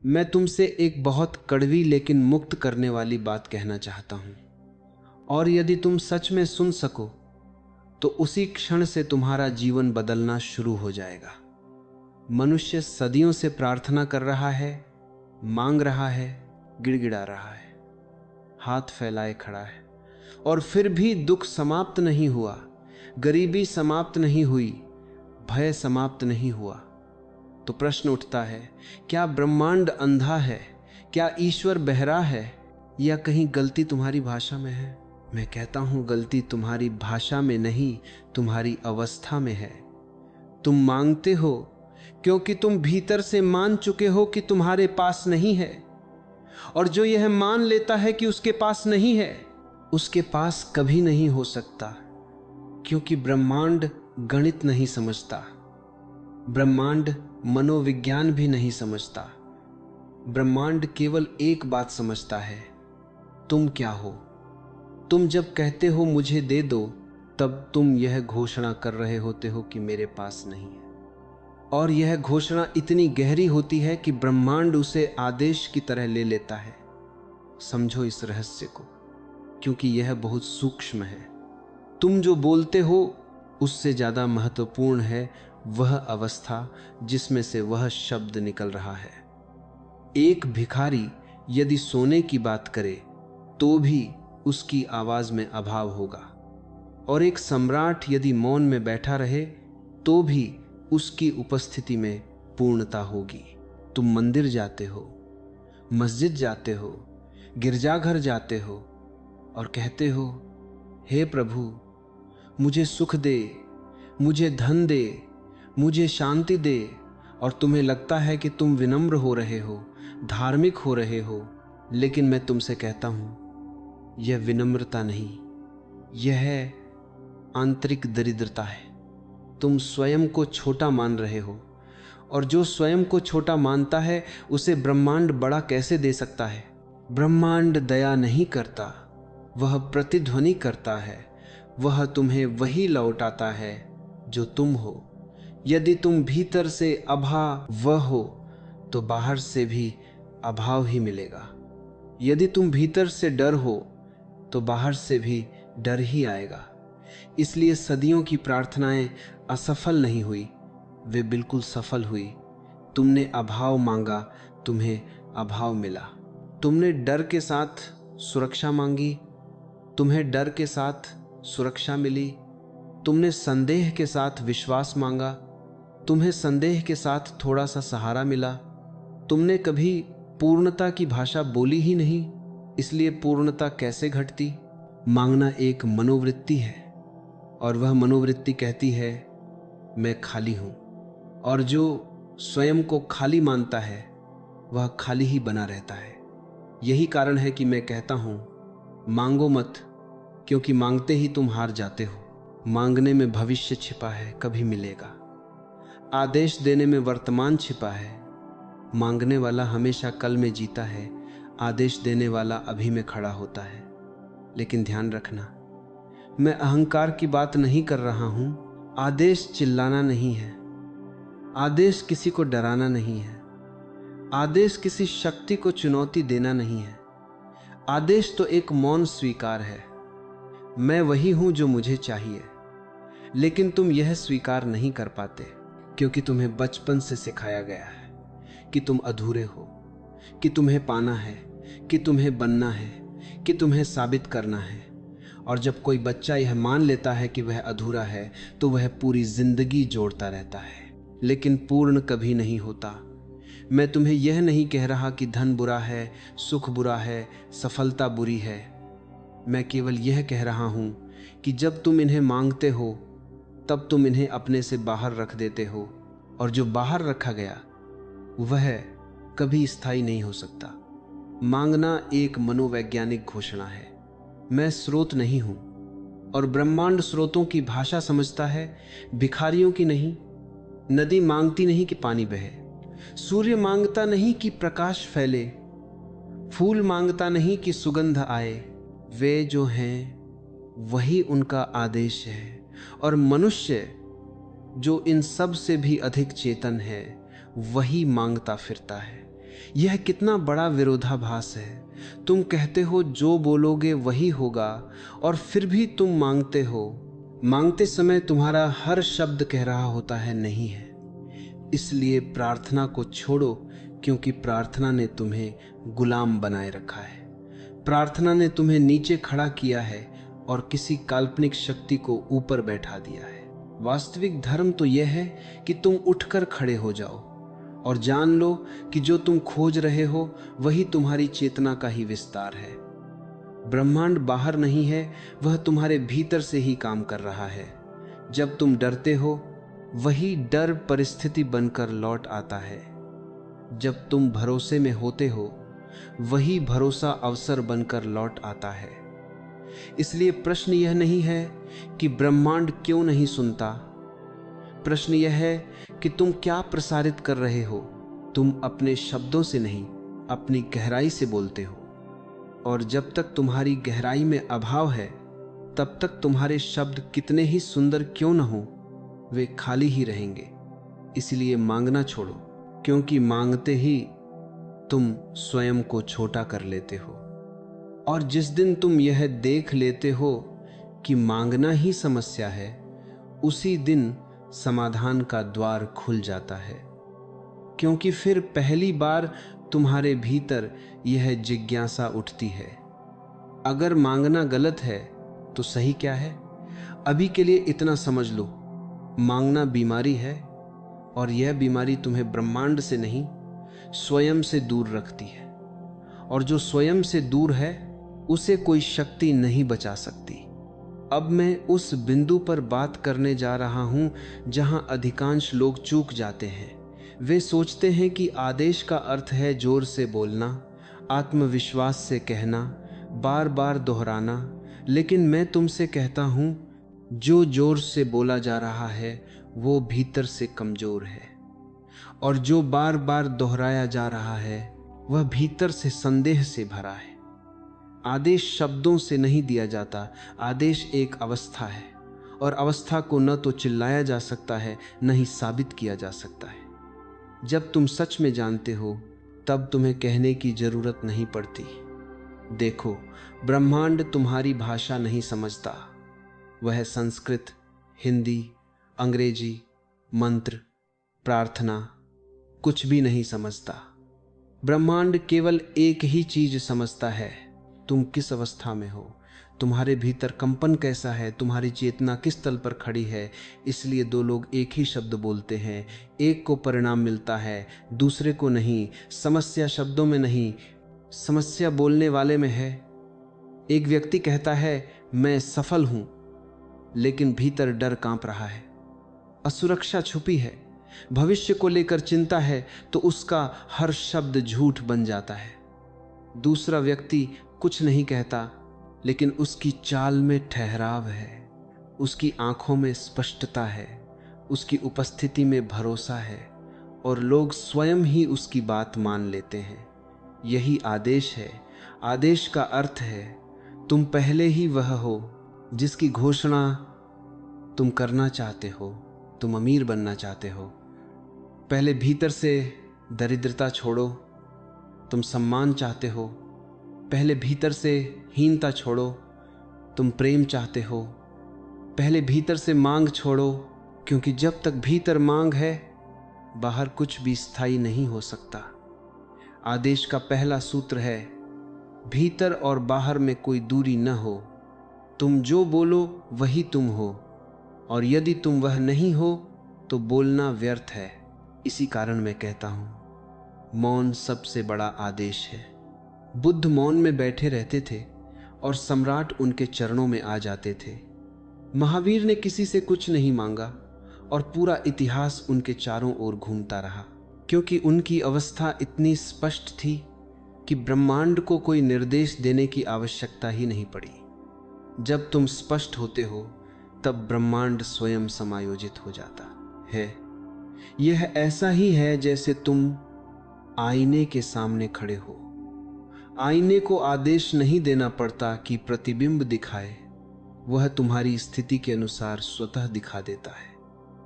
मैं तुमसे एक बहुत कड़वी लेकिन मुक्त करने वाली बात कहना चाहता हूं, और यदि तुम सच में सुन सको तो उसी क्षण से तुम्हारा जीवन बदलना शुरू हो जाएगा। मनुष्य सदियों से प्रार्थना कर रहा है, मांग रहा है, गिड़गिड़ा रहा है, हाथ फैलाए खड़ा है, और फिर भी दुख समाप्त नहीं हुआ, गरीबी समाप्त नहीं हुई, भय समाप्त नहीं हुआ। तो प्रश्न उठता है, क्या ब्रह्मांड अंधा है? क्या ईश्वर बहरा है? या कहीं गलती तुम्हारी भाषा में है? मैं कहता हूं, गलती तुम्हारी भाषा में नहीं, तुम्हारी अवस्था में है। तुम मांगते हो क्योंकि तुम भीतर से मान चुके हो कि तुम्हारे पास नहीं है, और जो यह मान लेता है कि उसके पास नहीं है, उसके पास कभी नहीं हो सकता, क्योंकि ब्रह्मांड गणित नहीं समझता, ब्रह्मांड मनोविज्ञान भी नहीं समझता। ब्रह्मांड केवल एक बात समझता है, तुम क्या हो। तुम जब कहते हो मुझे दे दो, तब तुम यह घोषणा कर रहे होते हो कि मेरे पास नहीं है, और यह घोषणा इतनी गहरी होती है कि ब्रह्मांड उसे आदेश की तरह ले लेता है। समझो इस रहस्य को, क्योंकि यह बहुत सूक्ष्म है। तुम जो बोलते हो उससे ज्यादा महत्वपूर्ण है वह अवस्था जिसमें से वह शब्द निकल रहा है। एक भिखारी यदि सोने की बात करे तो भी उसकी आवाज में अभाव होगा, और एक सम्राट यदि मौन में बैठा रहे तो भी उसकी उपस्थिति में पूर्णता होगी। तुम मंदिर जाते हो, मस्जिद जाते हो, गिरजाघर जाते हो और कहते हो, हे प्रभु मुझे सुख दे, मुझे धन दे, मुझे शांति दे, और तुम्हें लगता है कि तुम विनम्र हो रहे हो, धार्मिक हो रहे हो। लेकिन मैं तुमसे कहता हूं, यह विनम्रता नहीं, यह आंतरिक दरिद्रता है। तुम स्वयं को छोटा मान रहे हो, और जो स्वयं को छोटा मानता है उसे ब्रह्मांड बड़ा कैसे दे सकता है? ब्रह्मांड दया नहीं करता, वह प्रतिध्वनि करता है। वह तुम्हें वही लौटाता है जो तुम हो। यदि तुम भीतर से अभाव हो तो बाहर से भी अभाव ही मिलेगा। यदि तुम भीतर से डर हो तो बाहर से भी डर ही आएगा। इसलिए सदियों की प्रार्थनाएं असफल नहीं हुई, वे बिल्कुल सफल हुई। तुमने अभाव मांगा, तुम्हें अभाव मिला। तुमने डर के साथ सुरक्षा मांगी, तुम्हें डर के साथ सुरक्षा मिली। तुमने संदेह के साथ विश्वास मांगा, तुम्हें संदेह के साथ थोड़ा सा सहारा मिला। तुमने कभी पूर्णता की भाषा बोली ही नहीं, इसलिए पूर्णता कैसे घटती? मांगना एक मनोवृत्ति है, और वह मनोवृत्ति कहती है मैं खाली हूं, और जो स्वयं को खाली मानता है वह खाली ही बना रहता है। यही कारण है कि मैं कहता हूं, मांगो मत, क्योंकि मांगते ही तुम हार जाते हो। मांगने में भविष्य छिपा है, कभी मिलेगा। आदेश देने में वर्तमान छिपा है। मांगने वाला हमेशा कल में जीता है, आदेश देने वाला अभी में खड़ा होता है। लेकिन ध्यान रखना, मैं अहंकार की बात नहीं कर रहा हूं। आदेश चिल्लाना नहीं है, आदेश किसी को डराना नहीं है, आदेश किसी शक्ति को चुनौती देना नहीं है। आदेश तो एक मौन स्वीकार है, मैं वही हूं जो मुझे चाहिए। लेकिन तुम यह स्वीकार नहीं कर पाते, क्योंकि तुम्हें बचपन से सिखाया गया है कि तुम अधूरे हो, कि तुम्हें पाना है, कि तुम्हें बनना है, कि तुम्हें साबित करना है। और जब कोई बच्चा यह मान लेता है कि वह अधूरा है तो वह पूरी जिंदगी जोड़ता रहता है, लेकिन पूर्ण कभी नहीं होता। मैं तुम्हें यह नहीं कह रहा कि धन बुरा है, सुख बुरा है, सफलता बुरी है। मैं केवल यह कह रहा हूं कि जब तुम इन्हें मांगते हो तब तुम इन्हें अपने से बाहर रख देते हो, और जो बाहर रखा गया वह कभी स्थायी नहीं हो सकता। मांगना एक मनोवैज्ञानिक घोषणा है। मैं स्रोत नहीं हूं, और ब्रह्मांड स्रोतों की भाषा समझता है, भिखारियों की नहीं। नदी मांगती नहीं कि पानी बहे, सूर्य मांगता नहीं कि प्रकाश फैले, फूल मांगता नहीं कि सुगंध आए। वे जो हैं वही उनका आदेश है, और मनुष्य जो इन सब से भी अधिक चेतन है वही मांगता फिरता है। यह कितना बड़ा विरोधाभास है। तुम कहते हो जो बोलोगे वही होगा, और फिर भी तुम मांगते हो। मांगते समय तुम्हारा हर शब्द कह रहा होता है नहीं है। इसलिए प्रार्थना को छोड़ो, क्योंकि प्रार्थना ने तुम्हें गुलाम बनाए रखा है। प्रार्थना ने तुम्हें नीचे खड़ा किया है और किसी काल्पनिक शक्ति को ऊपर बैठा दिया है। वास्तविक धर्म तो यह है कि तुम उठकर खड़े हो जाओ और जान लो कि जो तुम खोज रहे हो वही तुम्हारी चेतना का ही विस्तार है। ब्रह्मांड बाहर नहीं है, वह तुम्हारे भीतर से ही काम कर रहा है। जब तुम डरते हो, वही डर परिस्थिति बनकर लौट आता है। जब तुम भरोसे में होते हो, वही भरोसा अवसर बनकर लौट आता है। इसलिए प्रश्न यह नहीं है कि ब्रह्मांड क्यों नहीं सुनता। प्रश्न यह है कि तुम क्या प्रसारित कर रहे हो। तुम अपने शब्दों से नहीं, अपनी गहराई से बोलते हो। और जब तक तुम्हारी गहराई में अभाव है, तब तक तुम्हारे शब्द कितने ही सुंदर क्यों न हो, वे खाली ही रहेंगे। इसलिए मांगना छोड़ो, क्योंकि मांगते ही तुम स्वयं को छोटा कर लेते हो। और जिस दिन तुम यह देख लेते हो कि मांगना ही समस्या है, उसी दिन समाधान का द्वार खुल जाता है। क्योंकि फिर पहली बार तुम्हारे भीतर यह जिज्ञासा उठती है, अगर मांगना गलत है तो सही क्या है। अभी के लिए इतना समझ लो, मांगना बीमारी है, और यह बीमारी तुम्हें ब्रह्मांड से नहीं, स्वयं से दूर रखती है। और जो स्वयं से दूर है, उसे कोई शक्ति नहीं बचा सकती। अब मैं उस बिंदु पर बात करने जा रहा हूं जहां अधिकांश लोग चूक जाते हैं। वे सोचते हैं कि आदेश का अर्थ है जोर से बोलना, आत्मविश्वास से कहना, बार बार दोहराना। लेकिन मैं तुमसे कहता हूं, जो जोर से बोला जा रहा है वो भीतर से कमजोर है, और जो बार बार दोहराया जा रहा है वह भीतर से संदेह से भरा है। आदेश शब्दों से नहीं दिया जाता, आदेश एक अवस्था है, और अवस्था को न तो चिल्लाया जा सकता है, न ही साबित किया जा सकता है। जब तुम सच में जानते हो, तब तुम्हें कहने की जरूरत नहीं पड़ती। देखो, ब्रह्मांड तुम्हारी भाषा नहीं समझता। वह संस्कृत, हिंदी, अंग्रेजी, मंत्र, प्रार्थना कुछ भी नहीं समझता। ब्रह्मांड केवल एक ही चीज समझता है, तुम किस अवस्था में हो, तुम्हारे भीतर कंपन कैसा है, तुम्हारी चेतना किस तल पर खड़ी है। इसलिए दो लोग एक ही शब्द बोलते हैं, एक को परिणाम मिलता है, दूसरे को नहीं। समस्या शब्दों में नहीं, समस्या बोलने वाले में है। एक व्यक्ति कहता है मैं सफल हूं, लेकिन भीतर डर कांप रहा है, असुरक्षा छुपी है, भविष्य को लेकर चिंता है, तो उसका हर शब्द झूठ बन जाता है। दूसरा व्यक्ति कुछ नहीं कहता, लेकिन उसकी चाल में ठहराव है, उसकी आंखों में स्पष्टता है, उसकी उपस्थिति में भरोसा है, और लोग स्वयं ही उसकी बात मान लेते हैं। यही आदेश है। आदेश का अर्थ है तुम पहले ही वह हो जिसकी घोषणा तुम करना चाहते हो। तुम अमीर बनना चाहते हो, पहले भीतर से दरिद्रता छोड़ो। तुम सम्मान चाहते हो, पहले भीतर से हीनता छोड़ो। तुम प्रेम चाहते हो, पहले भीतर से मांग छोड़ो, क्योंकि जब तक भीतर मांग है, बाहर कुछ भी स्थायी नहीं हो सकता। आदेश का पहला सूत्र है, भीतर और बाहर में कोई दूरी न हो। तुम जो बोलो वही तुम हो, और यदि तुम वह नहीं हो तो बोलना व्यर्थ है। इसी कारण मैं कहता हूं, मौन सबसे बड़ा आदेश है। बुद्ध मौन में बैठे रहते थे और सम्राट उनके चरणों में आ जाते थे। महावीर ने किसी से कुछ नहीं मांगा और पूरा इतिहास उनके चारों ओर घूमता रहा, क्योंकि उनकी अवस्था इतनी स्पष्ट थी कि ब्रह्मांड को कोई निर्देश देने की आवश्यकता ही नहीं पड़ी। जब तुम स्पष्ट होते हो, तब ब्रह्मांड स्वयं समायोजित हो जाता है। यह ऐसा ही है जैसे तुम आईने के सामने खड़े हो। आईने को आदेश नहीं देना पड़ता कि प्रतिबिंब दिखाए, वह तुम्हारी स्थिति के अनुसार स्वतः दिखा देता है।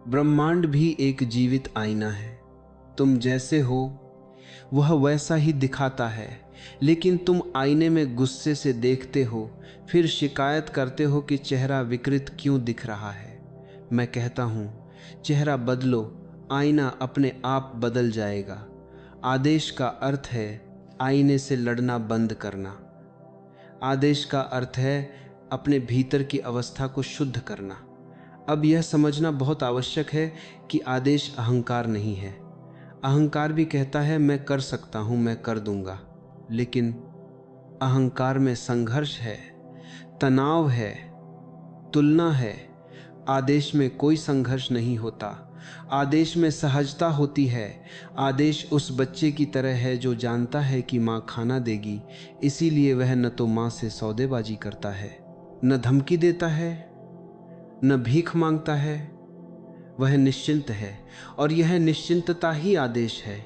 ब्रह्मांड भी एक जीवित आईना है। तुम जैसे हो, वह वैसा ही दिखाता है, लेकिन तुम आईने में गुस्से से देखते हो, फिर शिकायत करते हो कि चेहरा विकृत क्यों दिख रहा है। मैं कहता हूँ, चेहरा बदलो, आईना अपने आप बदल जाएगा। आदेश का अर्थ है आईने से लड़ना बंद करना। आदेश का अर्थ है अपने भीतर की अवस्था को शुद्ध करना। अब यह समझना बहुत आवश्यक है कि आदेश अहंकार नहीं है। अहंकार भी कहता है मैं कर सकता हूं, मैं कर दूंगा, लेकिन अहंकार में संघर्ष है, तनाव है, तुलना है। आदेश में कोई संघर्ष नहीं होता। आदेश में सहजता होती है। आदेश उस बच्चे की तरह है जो जानता है कि माँ खाना देगी, इसीलिए वह न तो माँ से सौदेबाजी करता है, न धमकी देता है, न भीख मांगता है। वह निश्चिंत है, और यह निश्चिंतता ही आदेश है।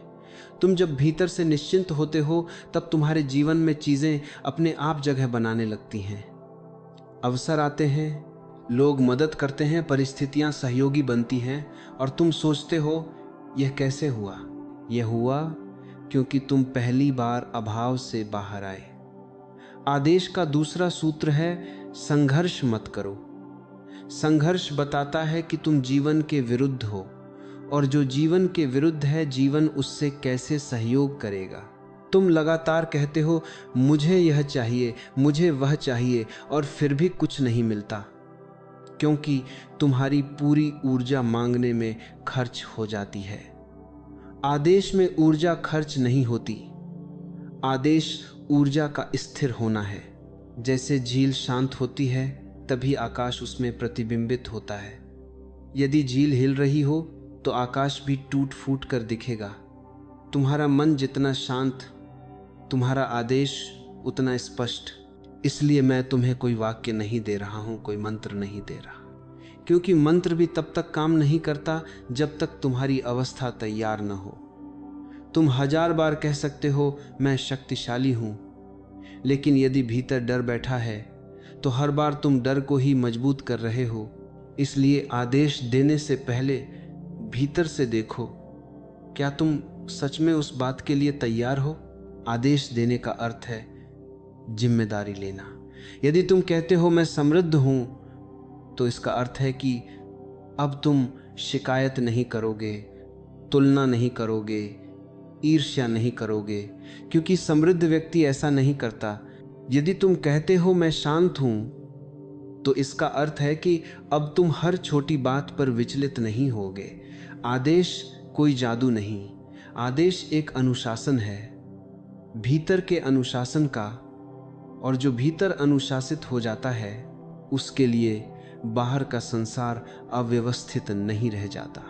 तुम जब भीतर से निश्चिंत होते हो, तब तुम्हारे जीवन में चीजें अपने आप जगह बनाने लगती हैं। अवसर आते हैं, लोग मदद करते हैं, परिस्थितियां सहयोगी बनती हैं, और तुम सोचते हो यह कैसे हुआ। यह हुआ क्योंकि तुम पहली बार अभाव से बाहर आए। आदेश का दूसरा सूत्र है संघर्ष मत करो। संघर्ष बताता है कि तुम जीवन के विरुद्ध हो, और जो जीवन के विरुद्ध है, जीवन उससे कैसे सहयोग करेगा। तुम लगातार कहते हो मुझे यह चाहिए, मुझे वह चाहिए, और फिर भी कुछ नहीं मिलता, क्योंकि तुम्हारी पूरी ऊर्जा मांगने में खर्च हो जाती है। आदेश में ऊर्जा खर्च नहीं होती। आदेश ऊर्जा का स्थिर होना है। जैसे झील शांत होती है, तभी आकाश उसमें प्रतिबिंबित होता है। यदि झील हिल रही हो तो आकाश भी टूट फूट कर दिखेगा। तुम्हारा मन जितना शांत, तुम्हारा आदेश उतना स्पष्ट। इसलिए मैं तुम्हें कोई वाक्य नहीं दे रहा हूं, कोई मंत्र नहीं दे रहा, क्योंकि मंत्र भी तब तक काम नहीं करता जब तक तुम्हारी अवस्था तैयार न हो। तुम 1000 बार कह सकते हो मैं शक्तिशाली हूं, लेकिन यदि भीतर डर बैठा है तो हर बार तुम डर को ही मजबूत कर रहे हो। इसलिए आदेश देने से पहले भीतर से देखो, क्या तुम सच में उस बात के लिए तैयार हो। आदेश देने का अर्थ है जिम्मेदारी लेना। यदि तुम कहते हो मैं समृद्ध हूं, तो इसका अर्थ है कि अब तुम शिकायत नहीं करोगे, तुलना नहीं करोगे, ईर्ष्या नहीं करोगे, क्योंकि समृद्ध व्यक्ति ऐसा नहीं करता। यदि तुम कहते हो मैं शांत हूं, तो इसका अर्थ है कि अब तुम हर छोटी बात पर विचलित नहीं होगे। आदेश कोई जादू नहीं, आदेश एक अनुशासन है, भीतर के अनुशासन का। और जो भीतर अनुशासित हो जाता है, उसके लिए बाहर का संसार अव्यवस्थित नहीं रह जाता।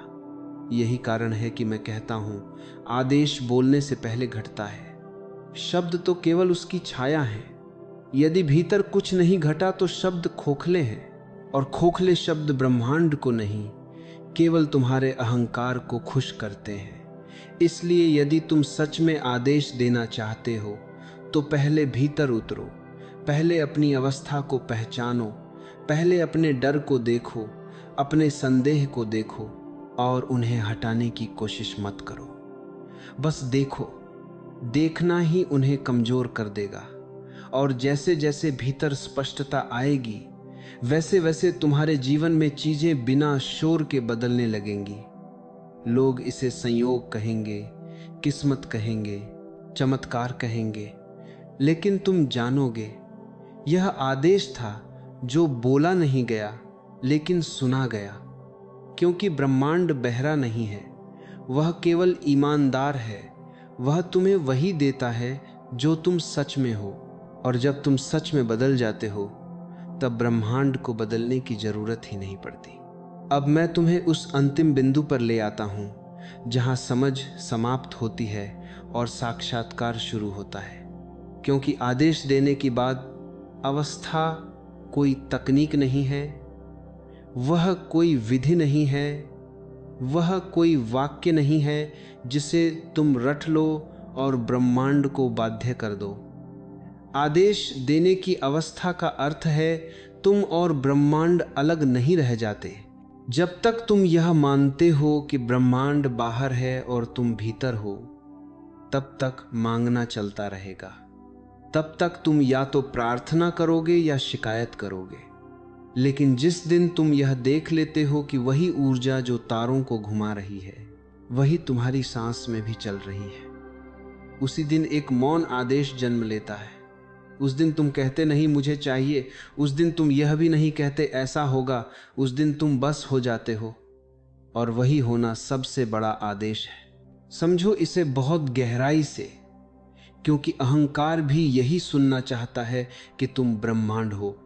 यही कारण है कि मैं कहता हूं, आदेश बोलने से पहले घटता है। शब्द तो केवल उसकी छाया है। यदि भीतर कुछ नहीं घटा तो शब्द खोखले हैं, और खोखले शब्द ब्रह्मांड को नहीं, केवल तुम्हारे अहंकार को खुश करते हैं। इसलिए यदि तुम सच में आदेश देना चाहते हो, तो पहले भीतर उतरो, पहले अपनी अवस्था को पहचानो, पहले अपने डर को देखो, अपने संदेह को देखो, और उन्हें हटाने की कोशिश मत करो। बस देखो। देखना ही उन्हें कमजोर कर देगा, और जैसे जैसे भीतर स्पष्टता आएगी, वैसे वैसे तुम्हारे जीवन में चीजें बिना शोर के बदलने लगेंगी। लोग इसे संयोग कहेंगे, किस्मत कहेंगे, चमत्कार कहेंगे, लेकिन तुम जानोगे यह आदेश था जो बोला नहीं गया लेकिन सुना गया। क्योंकि ब्रह्मांड बहरा नहीं है, वह केवल ईमानदार है। वह तुम्हें वही देता है जो तुम सच में हो, और जब तुम सच में बदल जाते हो, तब ब्रह्मांड को बदलने की जरूरत ही नहीं पड़ती। अब मैं तुम्हें उस अंतिम बिंदु पर ले आता हूं जहां समझ समाप्त होती है और साक्षात्कार शुरू होता है। क्योंकि आदेश देने की बाद अवस्था कोई तकनीक नहीं है, वह कोई विधि नहीं है, वह कोई वाक्य नहीं है जिसे तुम रट लो और ब्रह्मांड को बाध्य कर दो। आदेश देने की अवस्था का अर्थ है तुम और ब्रह्मांड अलग नहीं रह जाते। जब तक तुम यह मानते हो कि ब्रह्मांड बाहर है और तुम भीतर हो, तब तक मांगना चलता रहेगा। तब तक तुम या तो प्रार्थना करोगे या शिकायत करोगे। लेकिन जिस दिन तुम यह देख लेते हो कि वही ऊर्जा जो तारों को घुमा रही है वही तुम्हारी सांस में भी चल रही है, उसी दिन एक मौन आदेश जन्म लेता है। उस दिन तुम कहते नहीं मुझे चाहिए, उस दिन तुम यह भी नहीं कहते ऐसा होगा, उस दिन तुम बस हो जाते हो। और वही होना सबसे बड़ा आदेश है। समझो इसे बहुत गहराई से, क्योंकि अहंकार भी यही सुनना चाहता है कि तुम ब्रह्मांड हो,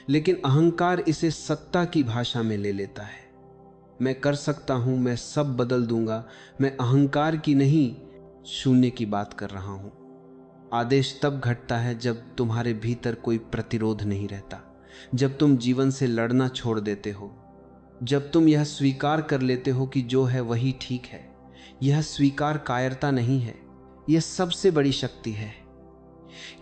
लेकिन अहंकार इसे सत्ता की भाषा में ले लेता है। मैं कर सकता हूं, मैं सब बदल दूंगा। मैं अहंकार की नहीं, शून्य की बात कर रहा हूं। आदेश तब घटता है जब तुम्हारे भीतर कोई प्रतिरोध नहीं रहता, जब तुम जीवन से लड़ना छोड़ देते हो, जब तुम यह स्वीकार कर लेते हो कि जो है वही ठीक है। यह स्वीकार कायरता नहीं है, यह सबसे बड़ी शक्ति है।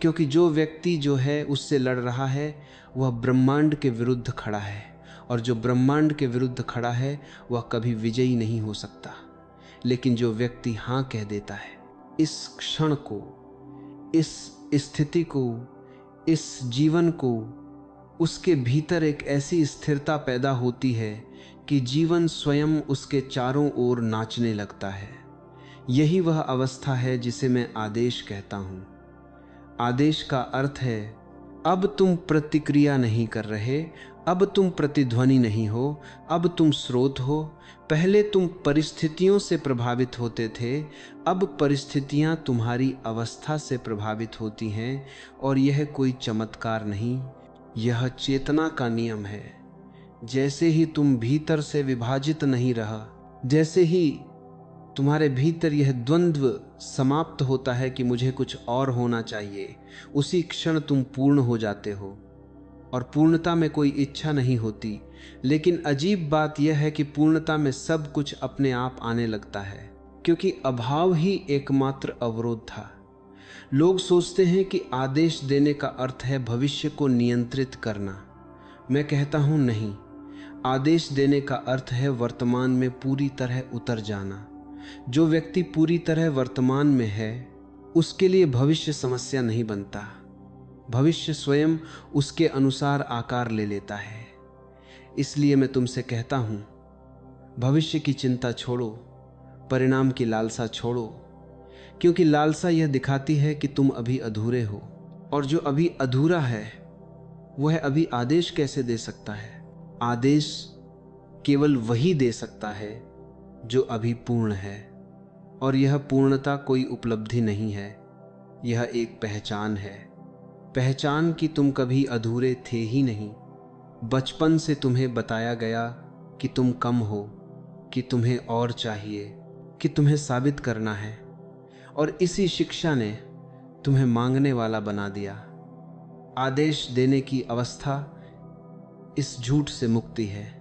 क्योंकि जो व्यक्ति जो है उससे लड़ रहा है वह ब्रह्मांड के विरुद्ध खड़ा है, और जो ब्रह्मांड के विरुद्ध खड़ा है वह कभी विजयी नहीं हो सकता। लेकिन जो व्यक्ति हाँ कह देता है, इस क्षण को, इस स्थिति को, इस जीवन को, उसके भीतर एक ऐसी स्थिरता पैदा होती है कि जीवन स्वयं उसके चारों ओर नाचने लगता है। यही वह अवस्था है जिसे मैं आदेश कहता हूं। आदेश का अर्थ है अब तुम प्रतिक्रिया नहीं कर रहे, अब तुम प्रतिध्वनि नहीं हो, अब तुम स्रोत हो। पहले तुम परिस्थितियों से प्रभावित होते थे, अब परिस्थितियां तुम्हारी अवस्था से प्रभावित होती हैं। और यह कोई चमत्कार नहीं, यह चेतना का नियम है। जैसे ही तुम भीतर से विभाजित नहीं रहा, जैसे ही तुम्हारे भीतर यह द्वंद्व समाप्त होता है कि मुझे कुछ और होना चाहिए, उसी क्षण तुम पूर्ण हो जाते हो। और पूर्णता में कोई इच्छा नहीं होती, लेकिन अजीब बात यह है कि पूर्णता में सब कुछ अपने आप आने लगता है, क्योंकि अभाव ही एकमात्र अवरोध था। लोग सोचते हैं कि आदेश देने का अर्थ है भविष्य को नियंत्रित करना। मैं कहता हूं नहीं, आदेश देने का अर्थ है वर्तमान में पूरी तरह उतर जाना। जो व्यक्ति पूरी तरह वर्तमान में है उसके लिए भविष्य समस्या नहीं बनता। भविष्य स्वयं उसके अनुसार आकार ले लेता है। इसलिए मैं तुमसे कहता हूं, भविष्य की चिंता छोड़ो, परिणाम की लालसा छोड़ो, क्योंकि लालसा यह दिखाती है कि तुम अभी अधूरे हो, और जो अभी अधूरा है वह अभी आदेश कैसे दे सकता है। आदेश केवल वही दे सकता है जो अभी पूर्ण है, और यह पूर्णता कोई उपलब्धि नहीं है, यह एक पहचान है। पहचान कि तुम कभी अधूरे थे ही नहीं। बचपन से तुम्हें बताया गया कि तुम कम हो, कि तुम्हें और चाहिए, कि तुम्हें साबित करना है, और इसी शिक्षा ने तुम्हें मांगने वाला बना दिया। आदेश देने की अवस्था इस झूठ से मुक्ति है।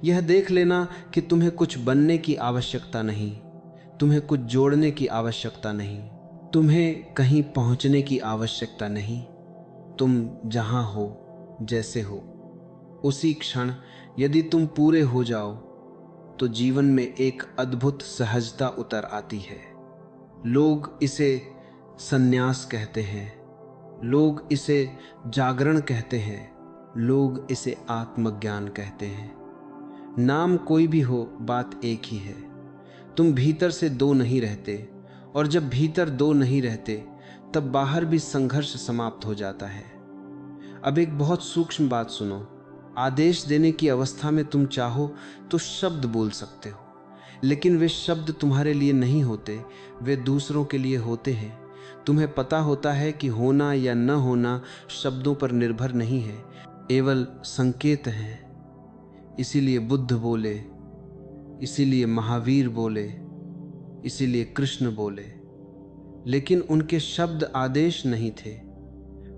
यह देख लेना कि तुम्हें कुछ बनने की आवश्यकता नहीं, तुम्हें कुछ जोड़ने की आवश्यकता नहीं, तुम्हें कहीं पहुंचने की आवश्यकता नहीं। तुम जहां हो, जैसे हो, उसी क्षण यदि तुम पूरे हो जाओ तो जीवन में एक अद्भुत सहजता उतर आती है। लोग इसे संन्यास कहते हैं, लोग इसे जागरण कहते हैं, लोग इसे आत्मज्ञान कहते हैं। नाम कोई भी हो, बात एक ही है। तुम भीतर से दो नहीं रहते, और जब भीतर दो नहीं रहते तब बाहर भी संघर्ष समाप्त हो जाता है। अब एक बहुत सूक्ष्म बात सुनो। आदेश देने की अवस्था में तुम चाहो तो शब्द बोल सकते हो, लेकिन वे शब्द तुम्हारे लिए नहीं होते, वे दूसरों के लिए होते हैं। तुम्हें पता होता है कि होना या न होना शब्दों पर निर्भर नहीं है, केवल संकेत हैं। इसीलिए बुद्ध बोले, इसीलिए महावीर बोले, इसीलिए कृष्ण बोले, लेकिन उनके शब्द आदेश नहीं थे,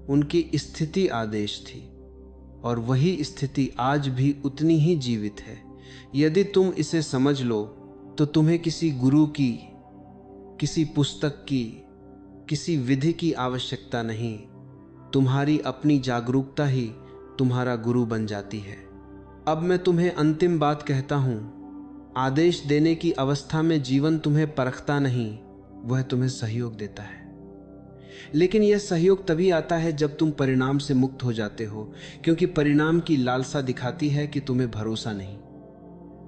उनकी स्थिति आदेश थी, और वही स्थिति आज भी उतनी ही जीवित है। यदि तुम इसे समझ लो तो तुम्हें किसी गुरु की, किसी पुस्तक की, किसी विधि की आवश्यकता नहीं। तुम्हारी अपनी जागरूकता ही तुम्हारा गुरु बन जाती है। अब मैं तुम्हें अंतिम बात कहता हूं, आदेश देने की अवस्था में जीवन तुम्हें परखता नहीं, वह तुम्हें सहयोग देता है। लेकिन यह सहयोग तभी आता है जब तुम परिणाम से मुक्त हो जाते हो, क्योंकि परिणाम की लालसा दिखाती है कि तुम्हें भरोसा नहीं,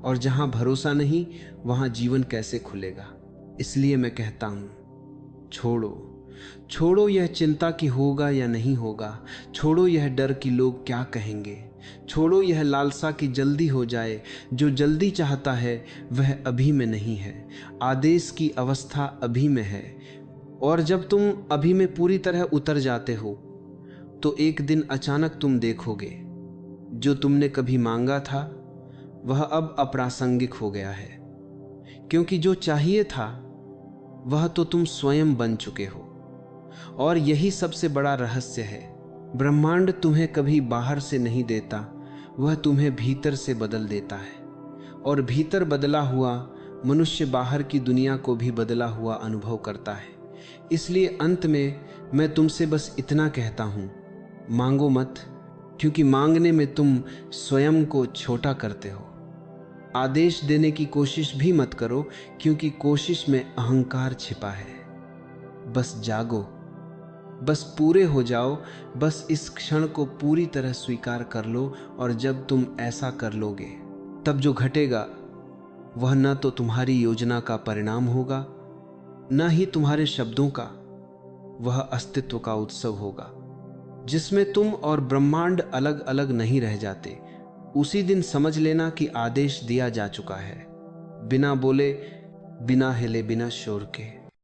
और जहां भरोसा नहीं वहां जीवन कैसे खुलेगा। इसलिए मैं कहता हूं, छोड़ो छोड़ो यह चिंता कि होगा या नहीं होगा, छोड़ो यह डर कि लोग क्या कहेंगे, छोड़ो यह लालसा कि जल्दी हो जाए। जो जल्दी चाहता है वह अभी में नहीं है, आदेश की अवस्था अभी में है। और जब तुम अभी में पूरी तरह उतर जाते हो तो एक दिन अचानक तुम देखोगे जो तुमने कभी मांगा था वह अब अप्रासंगिक हो गया है, क्योंकि जो चाहिए था वह तो तुम स्वयं बन चुके हो। और यही सबसे बड़ा रहस्य है। ब्रह्मांड तुम्हें कभी बाहर से नहीं देता, वह तुम्हें भीतर से बदल देता है। और भीतर बदला हुआ मनुष्य बाहर की दुनिया को भी बदला हुआ अनुभव करता है। इसलिए अंत में मैं तुमसे बस इतना कहता हूं, मांगो मत, क्योंकि मांगने में तुम स्वयं को छोटा करते हो। आदेश देने की कोशिश भी मत करो, क्योंकि कोशिश में अहंकार छिपा है। बस जागो, बस पूरे हो जाओ, बस इस क्षण को पूरी तरह स्वीकार कर लो। और जब तुम ऐसा कर लोगे तब जो घटेगा वह न तो तुम्हारी योजना का परिणाम होगा, न ही तुम्हारे शब्दों का, वह अस्तित्व का उत्सव होगा जिसमें तुम और ब्रह्मांड अलग अलग नहीं रह जाते। उसी दिन समझ लेना कि आदेश दिया जा चुका है, बिना बोले, बिना हिले, बिना शोर के।